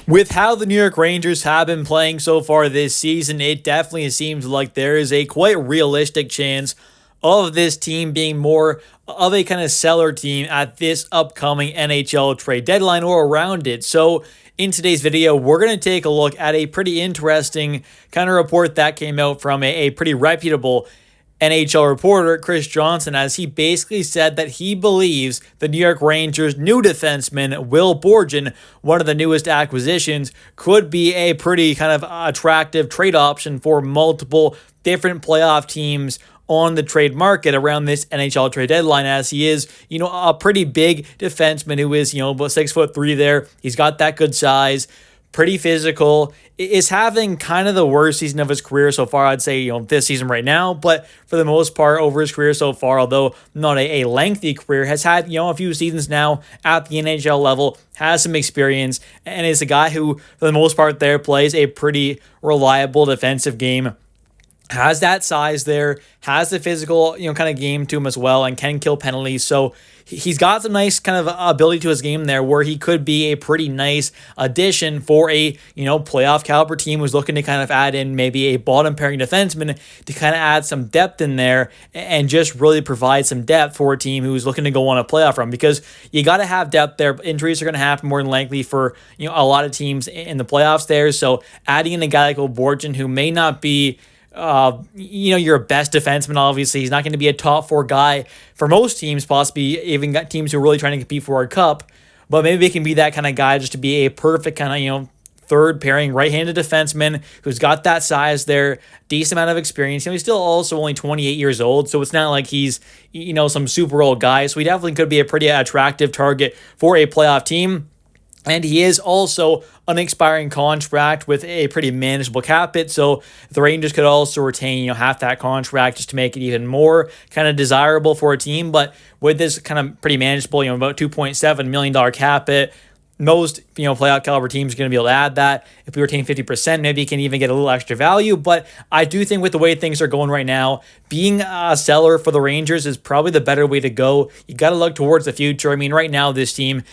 With how the New York Rangers have been playing so far this season, it definitely seems like there is a quite realistic chance of this team being more of a kind of seller team at this upcoming NHL trade deadline or around it. So, in today's video, we're going to take a look at a pretty interesting kind of report that came out from a pretty reputable NHL reporter, Chris Johnson, as he basically said that he believes the New York Rangers' new defenseman, Will Borgen, one of the newest acquisitions, could be a pretty kind of attractive trade option for multiple different playoff teams on the trade market around this NHL trade deadline, as he is, a pretty big defenseman who is, about 6'3" there. He's got that good size, pretty physical, is having kind of the worst season of his career so far, I'd say, this season right now. But for the most part, over his career so far, although not a lengthy career, has had, a few seasons now at the NHL level, has some experience, and is a guy who, for the most part there, plays a pretty reliable defensive game. Has that size there, has the physical, kind of game to him as well, and can kill penalties. So he's got some nice kind of ability to his game there where he could be a pretty nice addition for a, playoff caliber team who's looking to kind of add in maybe a bottom pairing defenseman to kind of add some depth in there and just really provide some depth for a team who's looking to go on a playoff run, because you got to have depth there. Injuries are going to happen more than likely for, a lot of teams in the playoffs there. So adding in a guy like Will Borgen, who may not be your best defenseman, obviously. He's not going to be a top four guy for most teams, possibly even got teams who are really trying to compete for a cup. But maybe he can be that kind of guy just to be a perfect kind of, third pairing right-handed defenseman who's got that size there, decent amount of experience. He's still also only 28 years old, so it's not like he's, some super old guy. So he definitely could be a pretty attractive target for a playoff team. And he is also an expiring contract with a pretty manageable cap hit. So the Rangers could also retain, half that contract just to make it even more kind of desirable for a team. But with this kind of pretty manageable, about $2.7 million cap hit, most, playoff caliber teams are going to be able to add that. If we retain 50%, maybe you can even get a little extra value. But I do think with the way things are going right now, being a seller for the Rangers is probably the better way to go. You got to look towards the future. I mean, right now, this team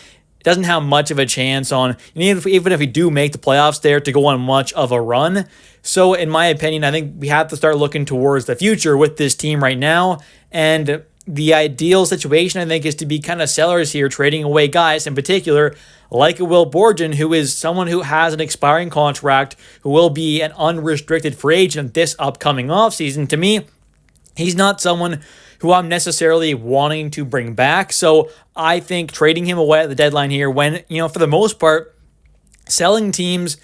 doesn't have much of a chance on, even if we do make the playoffs there, to go on much of a run. So in my opinion, I think we have to start looking towards the future with this team right now. And the ideal situation, I think, is to be kind of sellers here, trading away guys in particular, like a Will Borgen, who is someone who has an expiring contract, who will be an unrestricted free agent this upcoming offseason. To me, he's not someone who I'm necessarily wanting to bring back. So I think trading him away at the deadline here, when, for the most part, selling teams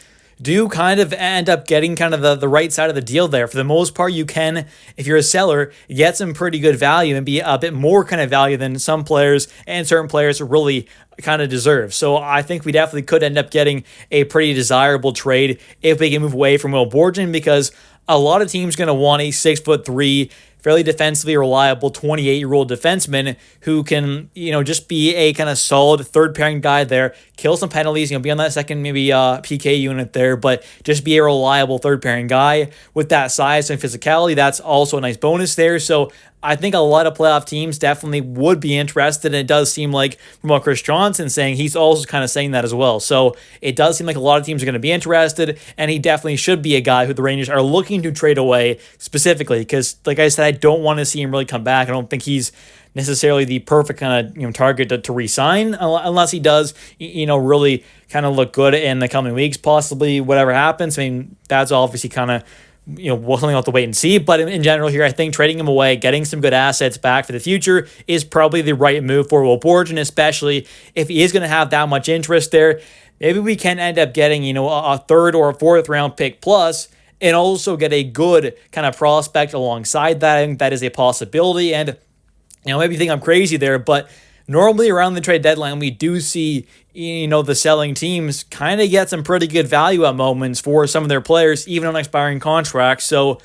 do kind of end up getting kind of the right side of the deal there. For the most part, you can, if you're a seller, get some pretty good value and be a bit more kind of value than some players and certain players really kind of deserve. So I think we definitely could end up getting a pretty desirable trade if we can move away from Will Borgen, because a lot of teams are going to want a 6'3", fairly defensively reliable 28-year-old defenseman who can, just be a kind of solid third pairing guy there, kill some penalties, be on that second maybe PK unit there, but just be a reliable third pairing guy with that size and physicality. That's also a nice bonus there. So I think a lot of playoff teams definitely would be interested, and it does seem like, from what Chris Johnson's saying, he's also kind of saying that as well. So it does seem like a lot of teams are going to be interested, and he definitely should be a guy who the Rangers are looking to trade away specifically, because, like I said, I don't want to see him really come back. I don't think he's necessarily the perfect kind of target to re-sign, unless he does, really kind of look good in the coming weeks, possibly whatever happens. I mean, that's obviously kind of, we'll something have to wait and see. But in general here, I think trading him away, getting some good assets back for the future is probably the right move for Will Borgen, especially if he is going to have that much interest there. Maybe we can end up getting, a third or a fourth round pick plus, and also get a good kind of prospect alongside that. I think that is a possibility. And, maybe you think I'm crazy there, but normally around the trade deadline, we do see, the selling teams kind of get some pretty good value at moments for some of their players, even on expiring contracts. So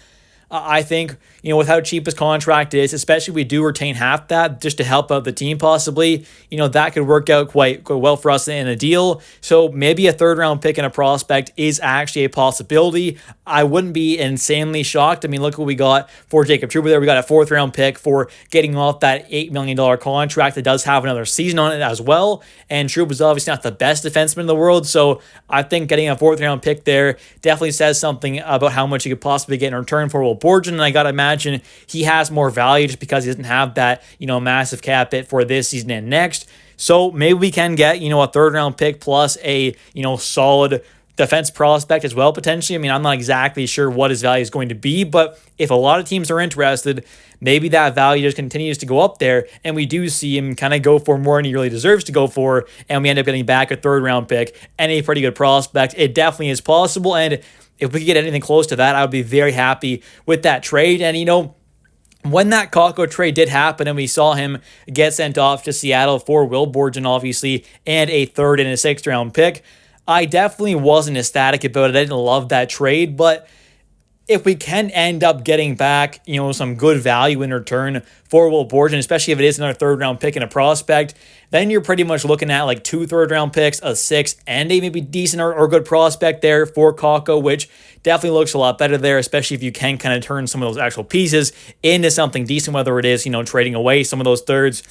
I think, with how cheap his contract is, especially if we do retain half that just to help out the team possibly, that could work out quite well for us in a deal. So maybe a third round pick and a prospect is actually a possibility. I wouldn't be insanely shocked. I mean, look what we got for Jacob Trouba there. We got a fourth round pick for getting off that $8 million contract that does have another season on it as well. And Trouba's obviously not the best defenseman in the world. So I think getting a fourth round pick there definitely says something about how much you could possibly get in return for Will Borgen. And I got to imagine he has more value just because he doesn't have that, massive cap hit for this season and next. So maybe we can get, a third round pick plus a, solid defense prospect as well, potentially. I mean, I'm not exactly sure what his value is going to be, but if a lot of teams are interested, maybe that value just continues to go up there, and we do see him kind of go for more than he really deserves to go for, and we end up getting back a third round pick and a pretty good prospect. It definitely is possible, and if we could get anything close to that, I would be very happy with that trade. And, when that Kakko trade did happen and we saw him get sent off to Seattle for Will Borgen, obviously, and a third and a sixth round pick, I definitely wasn't ecstatic about it. I didn't love that trade, but if we can end up getting back, some good value in return for Will Borgen, especially if it is another third round pick and a prospect, then you're pretty much looking at like 2 third round picks, a sixth, and a maybe decent or good prospect there for Kakko, which definitely looks a lot better there, especially if you can kind of turn some of those actual pieces into something decent, whether it is, trading away some of those thirds,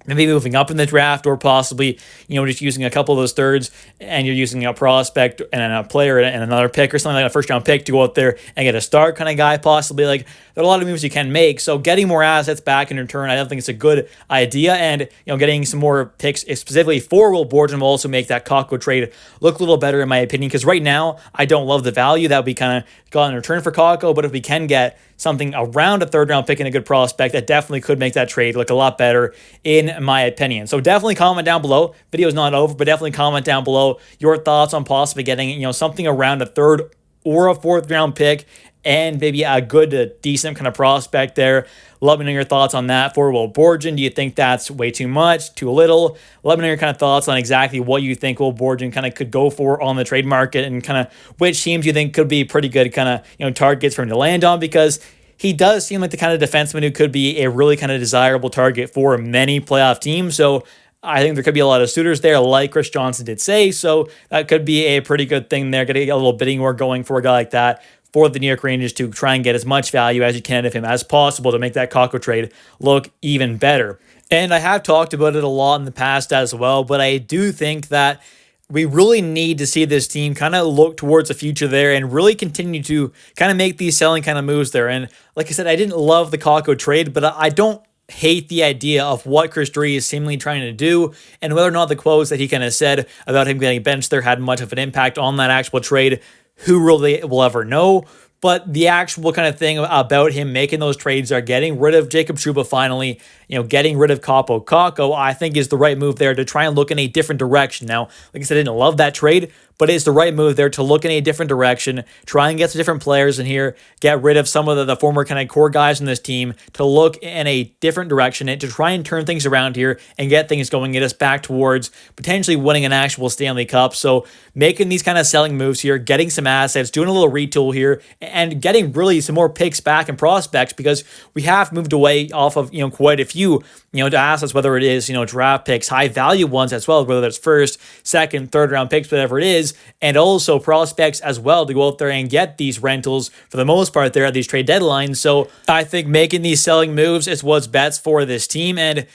maybe moving up in the draft, or possibly, just using a couple of those thirds and you're using a prospect and a player and another pick or something like a first round pick to go out there and get a star kind of guy possibly. Like, there are a lot of moves you can make. So getting more assets back in return, I don't think it's a good idea. And, getting some more picks specifically for Will Borgen will also make that Kakko trade look a little better in my opinion. Because right now, I don't love the value that we kind of got in return for Kakko. But if we can get something around a third round pick and a good prospect, that definitely could make that trade look a lot better in my opinion. So definitely comment down below. Video's not over, but definitely comment down below your thoughts on possibly getting, something around a third or a fourth round pick and maybe a good, decent kind of prospect there. Let me know your thoughts on that for Will Borgen. Do you think that's way too much, too little? Let me know your kind of thoughts on exactly what you think Will Borgen kind of could go for on the trade market, and kind of which teams you think could be pretty good kind of, targets for him to land on, because he does seem like the kind of defenseman who could be a really kind of desirable target for many playoff teams. So I think there could be a lot of suitors there, like Chris Johnson did say. So that could be a pretty good thing there. Getting a little bidding war going for a guy like that for the New York Rangers to try and get as much value as you can of him as possible to make that Kakko trade look even better. And I have talked about it a lot in the past as well, but I do think that we really need to see this team kind of look towards the future there and really continue to kind of make these selling kind of moves there. And like I said, I didn't love the Kakko trade, but I don't hate the idea of what Chris Drury is seemingly trying to do, and whether or not the quotes that he kind of said about him getting benched there had much of an impact on that actual trade, who really will ever know. But the actual kind of thing about him making those trades are getting rid of Jacob Trouba finally, getting rid of Kaapo Kakko, I think is the right move there to try and look in a different direction. Now, like I said, I didn't love that trade, but it's the right move there to look in a different direction, try and get some different players in here, get rid of some of the former kind of core guys in this team, to look in a different direction and to try and turn things around here and get things going, get us back towards potentially winning an actual Stanley Cup. So making these kind of selling moves here, getting some assets, doing a little retool here, and getting really some more picks back and prospects, because we have moved away off of, quite a few, to assets, whether it is, draft picks, high value ones as well, whether it's first, second, third round picks, whatever it is, and also prospects as well to go out there and get these rentals for the most part there at these trade deadlines. So I think making these selling moves is what's best for this team. And,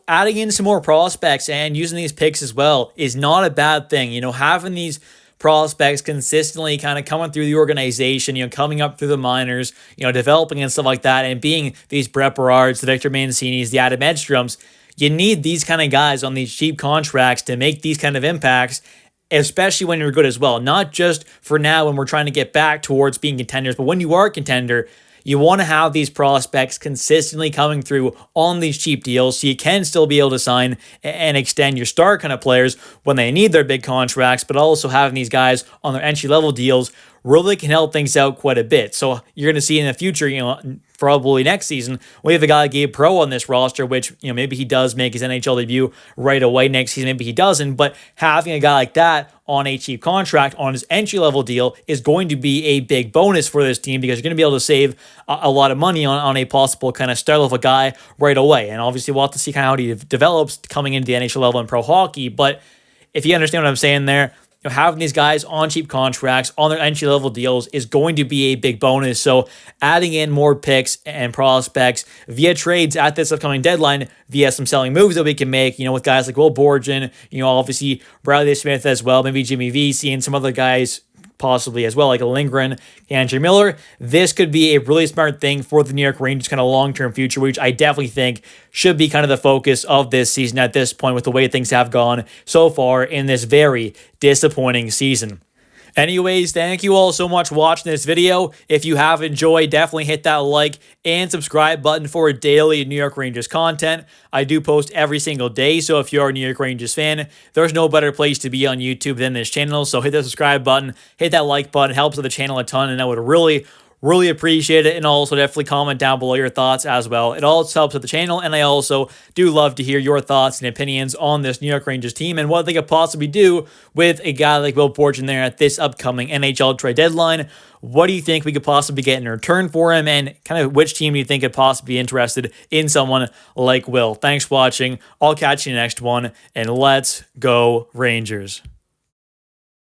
adding in some more prospects and using these picks as well is not a bad thing. Having these prospects consistently kind of coming through the organization, coming up through the minors, developing and stuff like that, and being these Brett Berards, the Victor Mancinis, the Adam Edstroms, you need these kind of guys on these cheap contracts to make these kind of impacts, especially when you're good as well. Not just for now when we're trying to get back towards being contenders, but when you are a contender, you want to have these prospects consistently coming through on these cheap deals so you can still be able to sign and extend your star kind of players when they need their big contracts, but also having these guys on their entry-level deals really can help things out quite a bit. So you're going to see in the future, probably next season, we have a guy like Gabe Pro on this roster, which, maybe he does make his NHL debut right away next season, maybe he doesn't, but having a guy like that on a cheap contract on his entry-level deal is going to be a big bonus for this team, because you're going to be able to save a lot of money on a possible kind of style of a guy right away. And obviously we'll have to see kind of how he develops coming into the NHL level in pro hockey, but if you understand what I'm saying there, having these guys on cheap contracts, on their entry-level deals, is going to be a big bonus. So adding in more picks and prospects via trades at this upcoming deadline, via some selling moves that we can make, with guys like Will Borgen, obviously Bradley Smith as well, maybe Jimmy Vesey and some other guys possibly as well, like Lindgren, Andrew Miller. This could be a really smart thing for the New York Rangers kind of long-term future, which I definitely think should be kind of the focus of this season at this point, with the way things have gone so far in this very disappointing season. Anyways, thank you all so much for watching this video. If you have enjoyed, definitely hit that like and subscribe button for daily New York Rangers content. I do post every single day, so if you're a New York Rangers fan, there's no better place to be on YouTube than this channel. So hit the subscribe button, hit that like button. It helps with the channel a ton, and I would really appreciate it. And also definitely comment down below your thoughts as well. It also helps with the channel, and I also do love to hear your thoughts and opinions on this New York Rangers team and what they could possibly do with a guy like Will Borgen there at this upcoming NHL trade deadline. What do you think we could possibly get in return for him, and kind of which team do you think could possibly be interested in someone like Will? Thanks for watching. I'll catch you in the next one, and let's go Rangers.